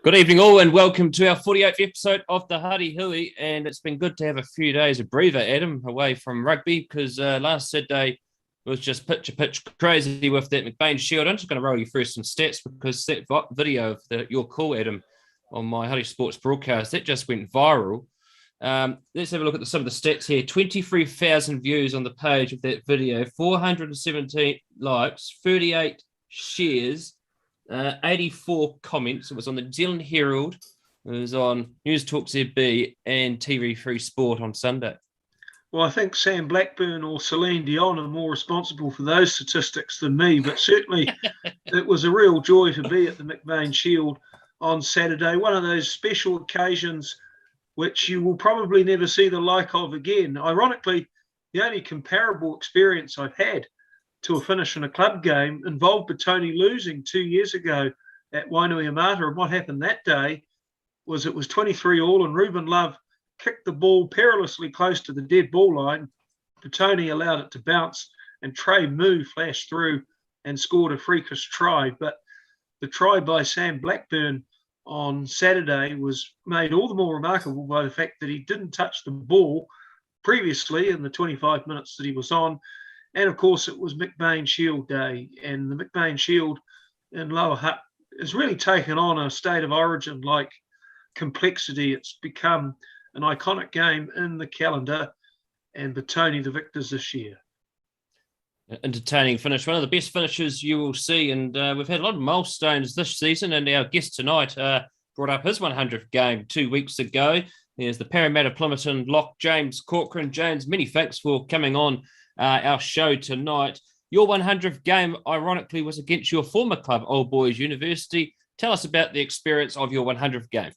Good evening all and welcome to our 48th episode of the Huddy Hui, and it's been good to have a few days of breather, Adam, away from rugby because last Saturday was just pitch crazy with that McBain Shield. I'm just going to roll you through some stats because that video of your call, Adam, on my Huddy Sports broadcast, that just went viral. Let's have a look at some of the stats here. 23,000 views on the page of that video, 417 likes, 38 shares, 84 comments. It was on the New Zealand Herald, it was on News Talk ZB and TV3 Sport on Sunday. Well, I think Sam Blackburn or Celine Dion are more responsible for those statistics than me, but certainly it was a real joy to be at the McBain Shield on Saturday. One of those special occasions which you will probably never see the like of again. Ironically, the only comparable experience I've had to a finish in a club game involved Petone losing 2 years ago at Wainuiomata. And what happened that day was it was 23-all and Ruben Love kicked the ball perilously close to the dead ball line. Petone allowed it to bounce and Trey Moo flashed through and scored a freakish try. But the try by Sam Blackburn on Saturday was made all the more remarkable by the fact that he didn't touch the ball previously in the 25 minutes that he was on. And of course, it was McBain Shield Day, and the McBain Shield in Lower Hutt has really taken on a state of origin like complexity. It's become an iconic game in the calendar, and Petone the victors this year. Entertaining finish, one of the best finishes you will see, and we've had a lot of milestones this season, and our guest tonight brought up his 100th game 2 weeks ago. There's the Paremata-Plimmerton lock, James Corcoran. James, many thanks for coming on our show tonight. Your 100th game, ironically, was against your former club, Old Boys University. Tell us about the experience of your 100th game.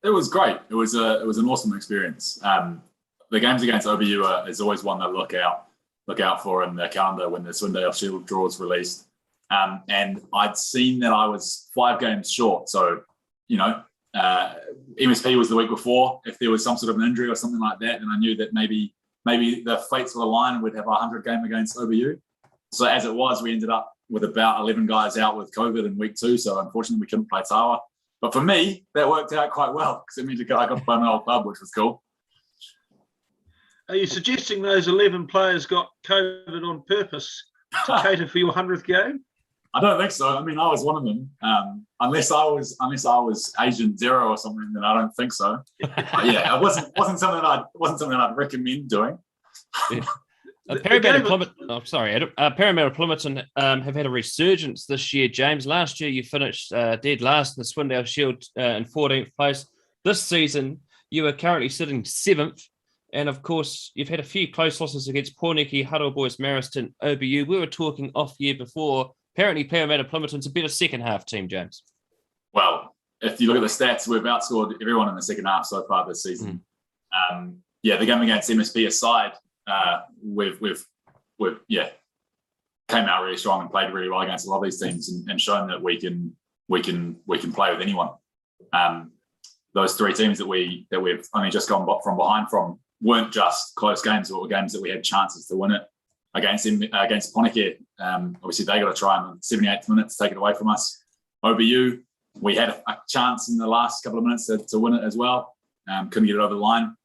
It was great. It was an awesome experience. The games against OBU is always one that look out for in the calendar when the Swindale Shield draw is released. And I'd seen that I was 5 games short. So, MSP was the week before. If there was some sort of an injury or something like that, then I knew that maybe the fates will align and we'd have a 100 game against OBU. So as it was, we ended up with about 11 guys out with COVID in week 2. So unfortunately, we couldn't play Tawa. But for me, that worked out quite well because it meant I got to play my old club, which was cool. Are you suggesting those 11 players got COVID on purpose to cater for your 100th game? I don't think so. I mean, I was one of them. Unless I was Agent Zero or something, then I don't think so. But yeah, it wasn't something that I'd recommend doing. Yeah. Paremata-Plimmerton have had a resurgence this year, James. Last year you finished dead last in the Swindale Shield in 14th place. This season you are currently sitting 7th. And of course, you've had a few close losses against Porniki, Huddle Boys, Mariston, OBU. We were talking off year before. Apparently, Paremata-Plimmerton's a better second half team, James. Well, if you look at the stats, we've outscored everyone in the second half so far this season. The game against MSP aside, we've came out really strong and played really well against a lot of these teams and shown that we can play with anyone. Those 3 teams that we've only just gone from behind from weren't just close games, but were games that we had chances to win it. Against Pikei, obviously they got a try in the 78th minute to take it away from us. OBU, we had a chance in the last couple of minutes to win it as well. Couldn't get it over the line.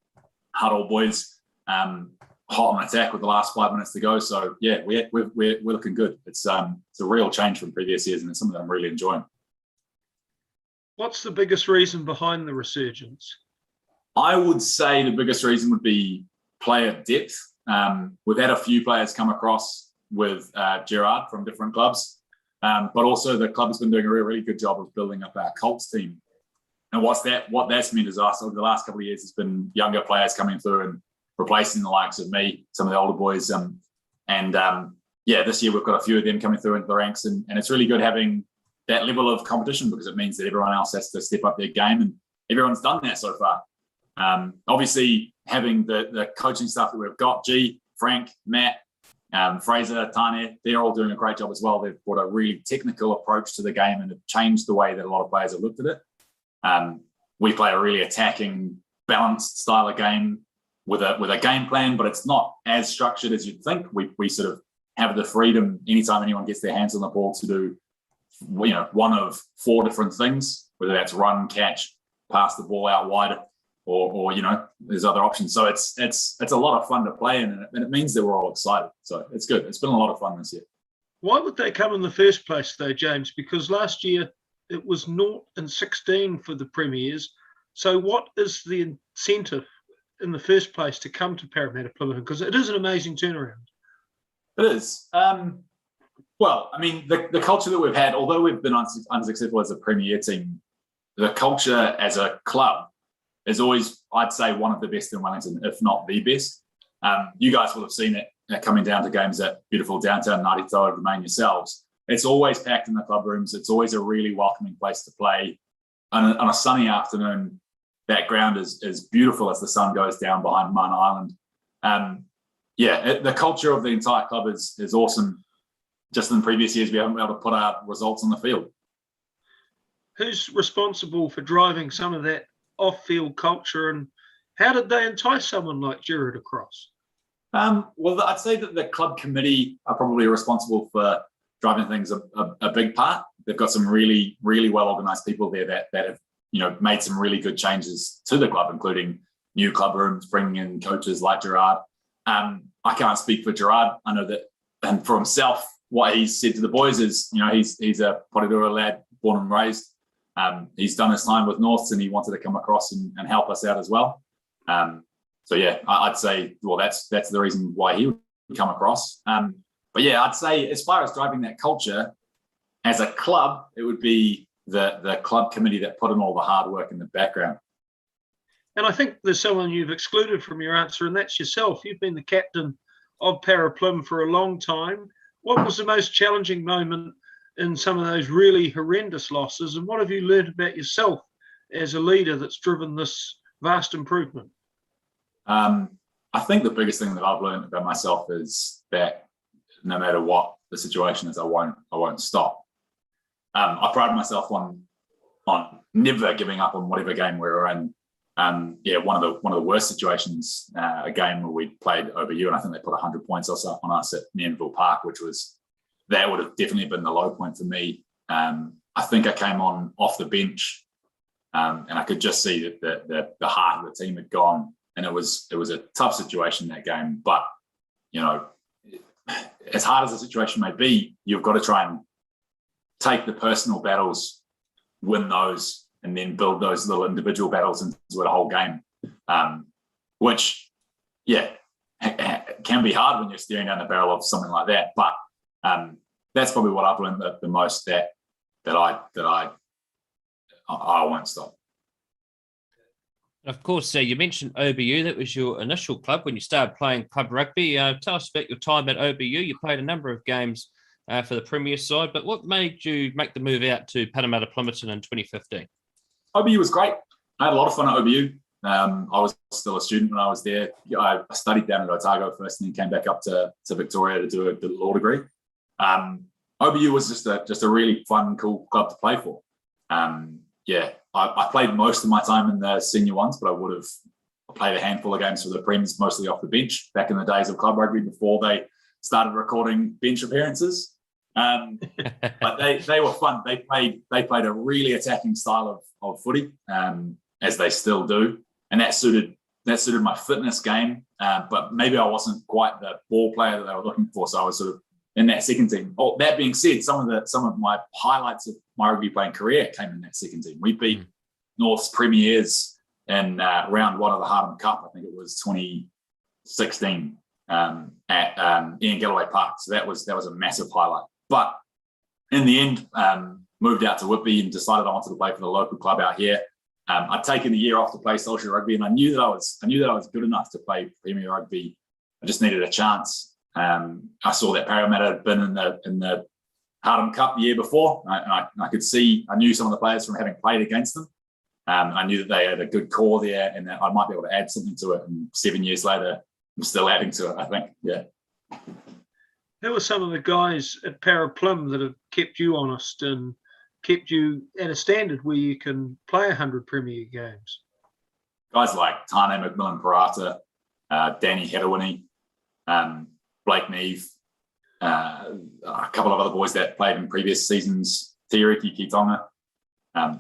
Huddle Boys, hot on attack with the last 5 minutes to go. So yeah, we're looking good. It's a real change from previous years, and it's something that I'm really enjoying. What's the biggest reason behind the resurgence? I would say the biggest reason would be player depth. We've had a few players come across with Gerard from different clubs, but also the club has been doing a really good job of building up our Colts team. And what that's meant is us over the last couple of years has been younger players coming through and replacing the likes of me, some of the older boys. This year we've got a few of them coming through into the ranks, and it's really good having that level of competition because it means that everyone else has to step up their game, and everyone's done that so far. Obviously, having the coaching staff that we've got, G, Frank, Matt, Fraser, Tane, they're all doing a great job as well. They've brought a really technical approach to the game and have changed the way that a lot of players have looked at it. We play a really attacking, balanced style of game with a game plan, but it's not as structured as you'd think. We sort of have the freedom anytime anyone gets their hands on the ball to do one of 4 different things. whether that's run, catch, pass the ball out wide, or there's other options. So it's a lot of fun to play in, and it means that we're all excited. So it's good. It's been a lot of fun this year. Why would they come in the first place, though, James? Because last year it was 0-16 for the premiers. So what is the incentive in the first place to come to Paremata-Plimmerton? Because it is an amazing turnaround. It is. Well, I mean, the culture that we've had, although we've been unsuccessful as a premier team, the culture as a club is always, I'd say, one of the best in Wellington, if not the best. You guys will have seen it coming down to games at beautiful downtown Ngāti Toa Domain yourselves. It's always packed in the club rooms. It's always a really welcoming place to play. On a sunny afternoon, that ground is beautiful as the sun goes down behind Mana Island. The culture of the entire club is awesome. Just in previous years, we haven't been able to put our results on the field. Who's responsible for driving some of that off-field culture, and how did they entice someone like Jared across? Well, I'd say that the club committee are probably responsible for driving things a big part. They've got some really, really well-organised people there that have made some really good changes to the club, including new club rooms, bringing in coaches like Gerard. I can't speak for Gerard. I know that, and for himself, what he's said to the boys is, he's a Porirua lad, born and raised. He's done his time with Norths, and he wanted to come across and help us out as well. I'd say, well, that's the reason why he would come across. I'd say as far as driving that culture, as a club, it would be the club committee that put in all the hard work in the background. And I think there's someone you've excluded from your answer, and that's yourself. You've been the captain of Para-Plum for a long time. What was the most challenging moment in some of those really horrendous losses, and what have you learned about yourself as a leader that's driven this vast improvement? I think the biggest thing that I've learned about myself is that no matter what the situation is, I won't stop. I pride myself on never giving up on whatever game we were in. One of the worst situations, a game where we played OBU, and I think they put 100 points or so on us at Neanville Park, that would have definitely been the low point for me. I think I came on off the bench, and I could just see that the heart of the team had gone, and it was a tough situation, that game. But as hard as the situation may be, you've got to try and take the personal battles, win those, and then build those little individual battles into a whole game, which can be hard when you're staring down the barrel of something like that. But that's probably what I've learned the most, that I won't stop. Of course, you mentioned OBU. That was your initial club when you started playing club rugby. Tell us about your time at OBU. You played a number of games for the Premier side, but what made you make the move out to Paremata-Plimmerton in 2015? OBU was great. I had a lot of fun at OBU. I was still a student when I was there. I studied down at Otago first, and then came back up to Victoria to do a law degree. OBU was just a really fun, cool club to play for. I played most of my time in the senior ones, but I would have played a handful of games for the Prems, mostly off the bench, back in the days of club rugby before they started recording bench appearances. But they were fun. They played a really attacking style of footy, as they still do, and that suited my fitness game. But maybe I wasn't quite the ball player that they were looking for, so I was sort of in that second team. Oh, that being said, some of my highlights of my rugby playing career came in that second team. We beat North's premiers in round one of the Hardham Cup. I think it was 2016 at Ian Galloway Park. So that was a massive highlight. But in the end, moved out to Whitby and decided I wanted to play for the local club out here. I'd taken a year off to play social rugby, and I knew that I was good enough to play Premier rugby. I just needed a chance. I saw that Parramatta had been in the Hardham Cup the year before. I knew some of the players from having played against them. I knew that they had a good core there, and that I might be able to add something to it. And 7 years later, I'm still adding to it, I think. Yeah. Who are some of the guys at Para-Plum that have kept you honest and kept you at a standard where you can play 100 Premier games? Guys like Tane McMillan-Parata, Danny Hedawini, Blake Neve, a couple of other boys that played in previous seasons, Tiriki Kitonga.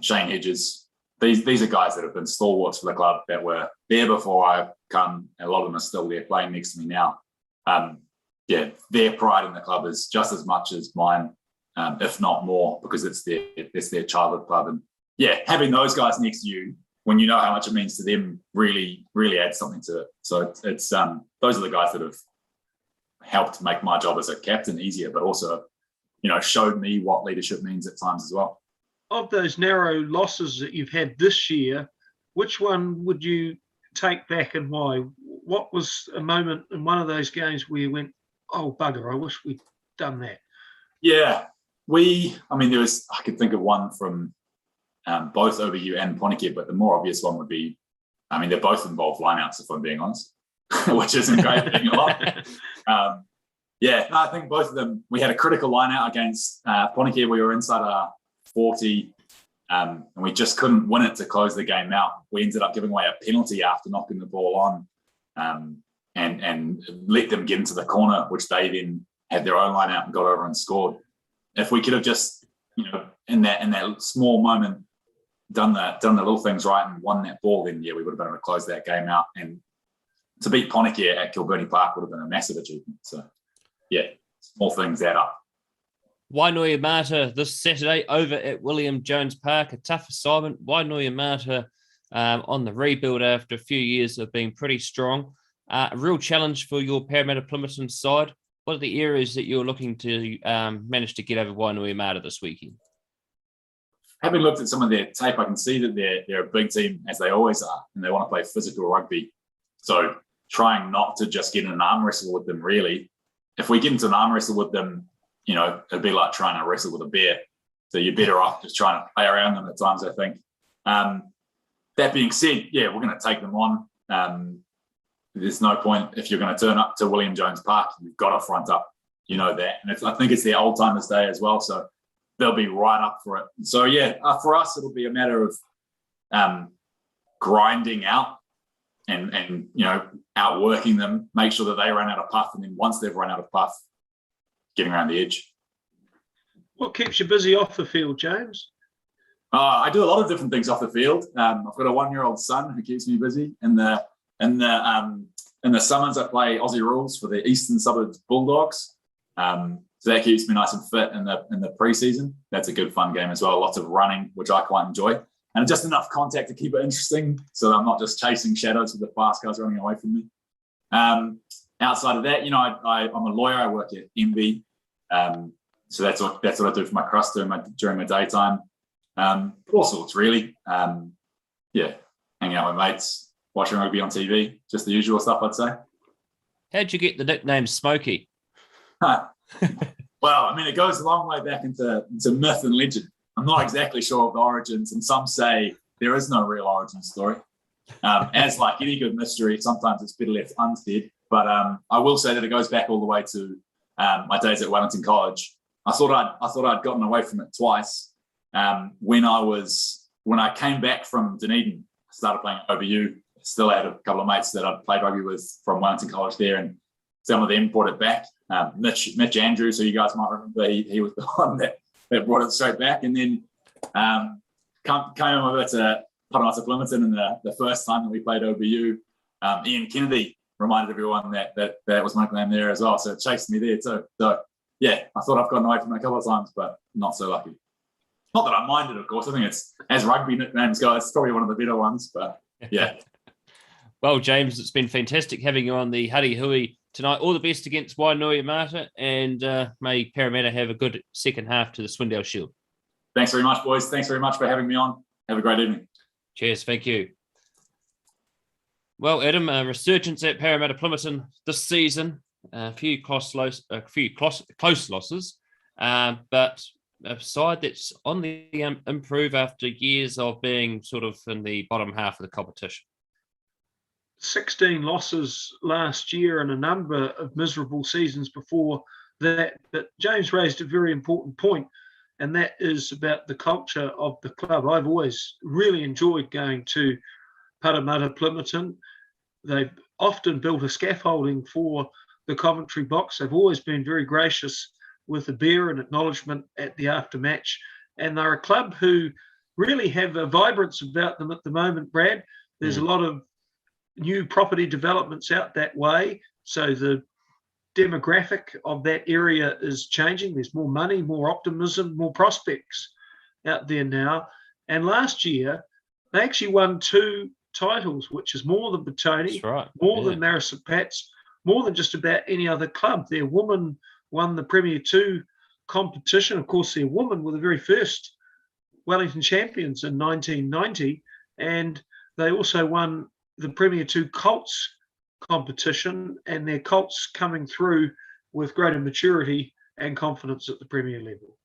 Shane Hedges. These are guys that have been stalwarts for the club that were there before I come. A lot of them are still there playing next to me now. Their pride in the club is just as much as mine, if not more, because it's their childhood club. And having those guys next to you when you know how much it means to them really, really adds something to it. So it's those are the guys that have helped make my job as a captain easier, but also, showed me what leadership means at times as well. Of those narrow losses that you've had this year, which one would you take back and why? What was a moment in one of those games where you went, oh, bugger, I wish we'd done that? Yeah, I could think of one from both OBU and Poneke, but the more obvious one would be, they both involve lineouts, if I'm being honest, which isn't great being a lot. I think both of them, we had a critical lineout against Poneke. We were inside our 40, and we just couldn't win it to close the game out. We ended up giving away a penalty after knocking the ball on, and let them get into the corner, which they then had their own line out and got over and scored. If we could have just, in that small moment, done the little things right and won that ball, then we would have been able to close that game out. And to beat Poneke at Kilbirnie Park would have been a massive achievement. So, small things add up. Wainoia-Mata this Saturday over at William Jones Park, a tough assignment. Wainoia-Mata on the rebuild after a few years of being pretty strong. A real challenge for your Paremata-Plimmerton side. What are the areas that you're looking to manage to get over Wainoia-Mata this weekend? Having looked at some of their tape, I can see that they're a big team, as they always are, and they want to play physical rugby. So trying not to just get in an arm wrestle with them, really. If we get into an arm wrestle with them, it'd be like trying to wrestle with a bear. So you're better off just trying to play around them at times, I think. That being said, we're going to take them on. There's no point if you're going to turn up to William Jones Park, you've got to front up. You know that. And I think it's their old timers day as well. So they'll be right up for it. So, for us, it'll be a matter of grinding out and outworking them, make sure that they run out of puff. And then once they've run out of puff, getting around the edge. What keeps you busy off the field, James? I do a lot of different things off the field. I've got a 1-year-old son who keeps me busy. In the summers, I play Aussie rules for the Eastern Suburbs Bulldogs. So that keeps me nice and fit in the pre-season. That's a good fun game as well. Lots of running, which I quite enjoy. And just enough contact to keep it interesting so that I'm not just chasing shadows with the fast guys running away from me. Outside of that, I'm a lawyer. I work at MV. So that's what I do for my crust during my daytime. All sorts, really. Hanging out with mates, watching rugby on TV, just the usual stuff, I'd say. How'd you get the nickname Smokey? Well, it goes a long way back into myth and legend. I'm not exactly sure of the origins, and some say there is no real origin story. As like any good mystery, sometimes it's better left unsaid. But I will say that it goes back all the way to my days at Wellington College. I thought I'd gotten away from it twice. When I came back from Dunedin, I started playing at OBU. Still had a couple of mates that I'd played rugby with from Wellington College there, and some of them brought it back. Mitch Andrews, who you guys might remember, he was the one that brought it straight back. And then came over to Paremata-Plimmerton, and the first time that we played OBU, Ian Kennedy reminded everyone that was my nickname there as well. So it chased me there too. So I thought I've gotten away from it a couple of times, but not so lucky. Not that I minded, of course. I think it's, as rugby nicknames go, it's probably one of the better ones, but yeah. Well, James, it's been fantastic having you on the Huddy Hui tonight. All the best against Wainoia-Mata, and may Parramatta have a good second half to the Swindale Shield. Thanks very much, boys. Thanks very much for having me on. Have a great evening. Cheers. Thank you. Well, Adam, a resurgence at Paremata-Plimmerton this season. A few close losses, but a side that's on the improve after years of being sort of in the bottom half of the competition. 16 losses last year and a number of miserable seasons before that. But James raised a very important point, and that is about the culture of the club. I've always really enjoyed going to Paremata-Plimmerton. They've often built a scaffolding for the commentary box. They've always been very gracious with a beer and acknowledgement at the aftermatch. And they're a club who really have a vibrance about them at the moment, Brad. There's a lot of new property developments out that way. So the demographic of that area is changing. There's more money, more optimism, more prospects out there now. And last year, they actually won 2 titles, which is more than Petone, more than Marist St Pat's, more than just about any other club. Their women won the Premier 2 competition. Of course, their women were the very first Wellington champions in 1990, and they also won the Premier 2 Colts competition, and their Colts coming through with greater maturity and confidence at the Premier level.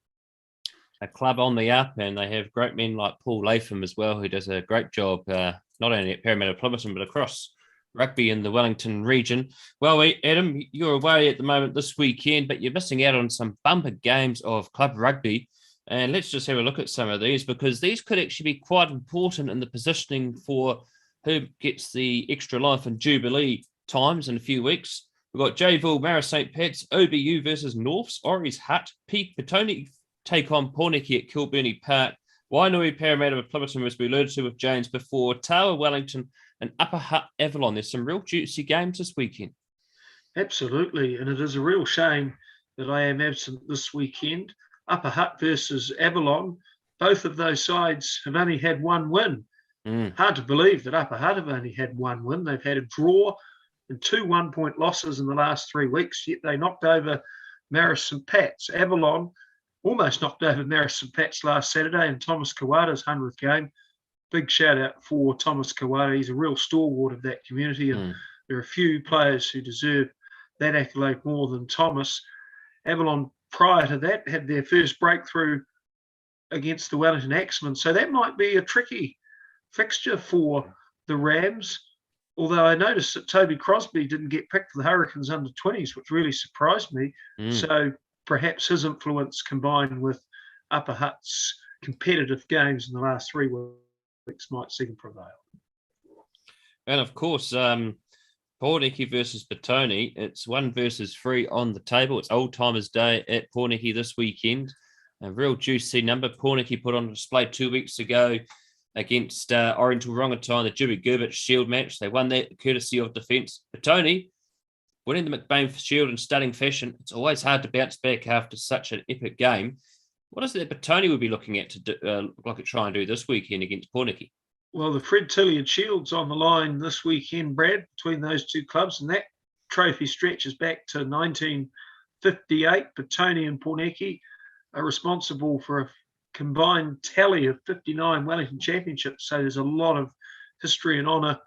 A club on the up, and they have great men like Paul Latham as well, who does a great job, not only at Paremata-Plimmerton, but across rugby in the Wellington region. Well, Adam, you're away at the moment this weekend, but you're missing out on some bumper games of club rugby. And let's just have a look at some of these, because these could actually be quite important in the positioning for who gets the extra life and Jubilee times in a few weeks. We've got Jayville, Marist St Pat's, OBU versus Norths, Ori's Hut, Peak, Petone take on Pornicky at Kilburnie Park, Wainui, Paremata-Plimmerton, as we alluded to with James before, Tower, Wellington, and Upper Hutt, Avalon. There's some real juicy games this weekend. Absolutely, and it is a real shame that I am absent this weekend. Upper Hutt versus Avalon, both of those sides have only had 1 win. Hard to believe that Upper Hutt have only had 1 win. They've had a draw and 2 one-point losses in the last 3 weeks, yet they knocked over Marist St Pat's. Avalon almost knocked over Marist St Pat's last Saturday in Thomas Kawada's 100th game. Big shout out for Thomas Kawada. He's a real stalwart of that community, and there are a few players who deserve that accolade more than Thomas. Avalon, prior to that, had their first breakthrough against the Wellington Axemen, so that might be a tricky fixture for the Rams. Although I noticed that Toby Crosby didn't get picked for the Hurricanes under-20s, which really surprised me. So perhaps his influence combined with Upper Hutt's competitive games in the last 3 weeks might see them prevail. And of course, Pornicky versus Petone, it's 1 versus 3 on the table. It's Old Timers Day at Pornicky this weekend. A real juicy number. Pornicky put on display 2 weeks ago against Oriental Rongotai in the Jimmy Gerbert Shield match. They won that courtesy of defence. Petone winning the McBain Shield in stunning fashion. It's always hard to bounce back after such an epic game. What is it that Petone will be looking at to try and do this weekend against Pornicky? Well, the Fred Tilliard Shield's on the line this weekend, Brad, between those 2 clubs, and that trophy stretches back to 1958. Petone and Pornicky are responsible for a combined tally of 59 Wellington championships, so there's a lot of history and honour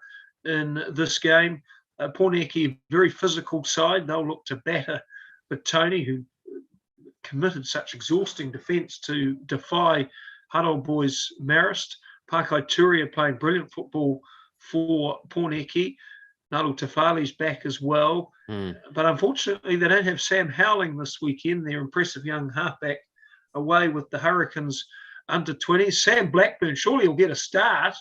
in this game. Pornicky, very physical side. They'll look to batter Petone, who committed such exhausting defence to defy Hutt Old Boys Marist. Pikei Turia playing brilliant football for Pornicky. Nalu Tafali's back as well. But unfortunately, they don't have Sam Howling this weekend, their impressive young halfback, away with the Hurricanes under-20s. Sam Blackburn, surely he'll get a start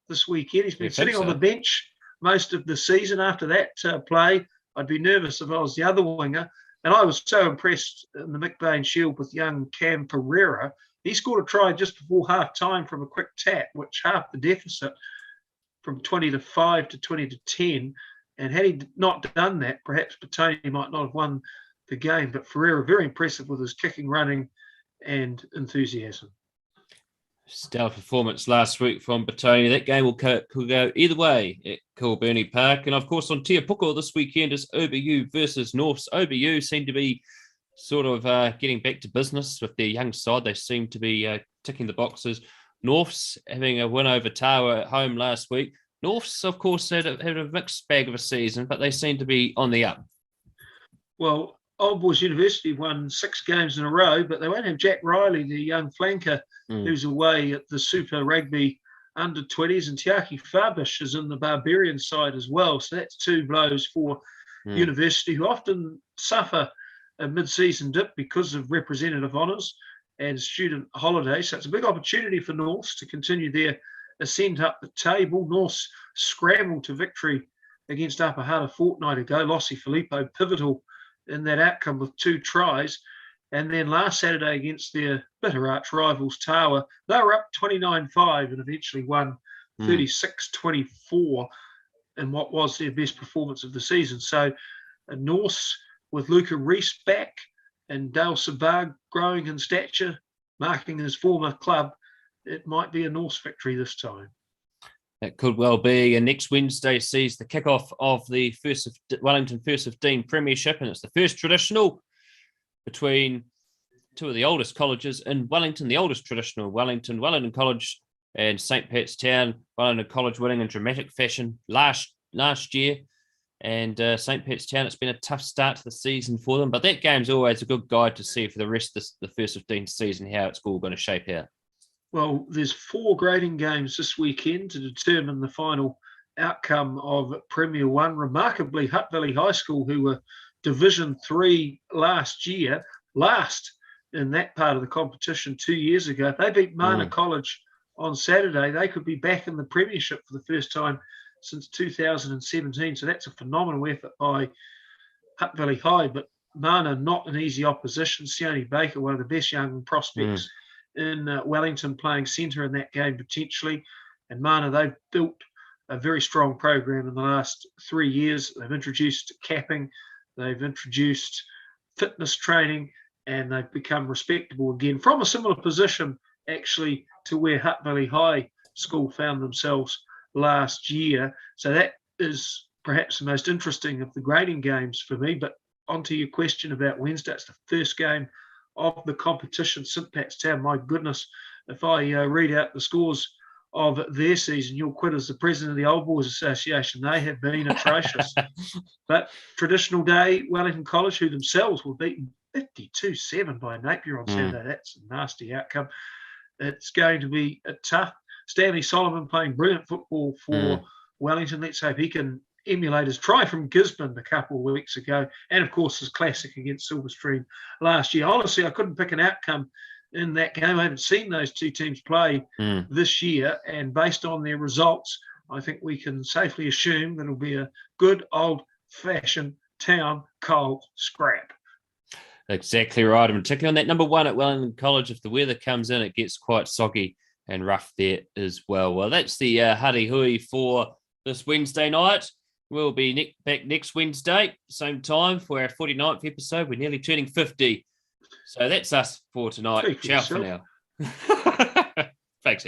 this weekend. He's been sitting on the bench most of the season. After that play, I'd be nervous if I was the other winger. And I was so impressed in the McBain Shield with young Cam Pereira. He scored a try just before half-time from a quick tap, which halved the deficit from 20-5 to 20-10. And had he not done that, perhaps Petone might not have won the game. But Pereira, very impressive with his kicking, running, and enthusiasm. Stellar performance last week from Petone. That game could go either way at Kilburnie Park. And of course, on Te Puko this weekend is OBU versus Norths. OBU seem to be sort of getting back to business with their young side. They seem to be ticking the boxes. Norths having a win over Tower at home last week. Norths, of course, had a mixed bag of a season, but they seem to be on the up. Well, Old Boys University won 6 games in a row, but they won't have Jack Riley, the young flanker, who's away at the Super Rugby under-20s, and Tiaki Fabish is in the Barbarian side as well. So that's 2 blows for University, who often suffer a mid-season dip because of representative honours and student holidays. So it's a big opportunity for Norths to continue their ascent up the table. Norths scrambled to victory against Upper Hutt a fortnight ago. Lossie Filippo pivotal in that outcome with 2 tries. And then last Saturday against their bitter arch rivals, Tawa, they were up 29-5 and eventually won 36-24 in what was their best performance of the season. So a Norse with Luca Reese back and Dale Sabag growing in stature, marking his former club, it might be a Norse victory this time. It could well be. And next Wednesday sees the kickoff of the Wellington First 15 Premiership, and it's the first traditional between two of the oldest colleges in Wellington, the oldest traditional, Wellington College and St. Pat's Town. Wellington College winning in dramatic fashion last year. And St. Pat's Town, it's been a tough start to the season for them, but that game's always a good guide to see for the rest of the first 15 season how it's all going to shape out. Well, there's 4 grading games this weekend to determine the final outcome of Premier 1. Remarkably, Hutt Valley High School, who were Division 3 last year, last in that part of the competition 2 years ago. If they beat Mana College on Saturday, they could be back in the Premiership for the first time since 2017. So that's a phenomenal effort by Hutt Valley High. But Mana, not an easy opposition. Sione Baker, one of the best young prospects in Wellington, playing centre in that game potentially. And Mana, they've built a very strong program in the last 3 years. They've introduced capping, they've introduced fitness training, and they've become respectable again from a similar position actually to where Hutt Valley High School found themselves last year. So that is perhaps the most interesting of the grading games for me. But onto your question about Wednesday, it's the first game of the competition. St. Pat's Town, my goodness, if I read out the scores of their season, you'll quit as the president of the Old Boys Association. They have been atrocious. But traditional day, Wellington College, who themselves were beaten 52-7 by Napier on Saturday. That's a nasty outcome. It's going to be a tough. Stanley Solomon playing brilliant football for Wellington. Let's hope he can emulate his try from Gisborne a couple of weeks ago, and of course his classic against Silverstream last year. Honestly, I couldn't pick an outcome in that game. I haven't seen those two teams play this year, and based on their results, I think we can safely assume that it'll be a good old-fashioned town coal scrap. Exactly right. And particularly on that number 1 at Wellington College, if the weather comes in, it gets quite soggy and rough there as well. Well, that's the Huddy Hui for this Wednesday night. We'll be back next Wednesday, same time for our 49th episode. We're nearly turning 50. So that's us for tonight. Ciao for now. Thanks, Ed.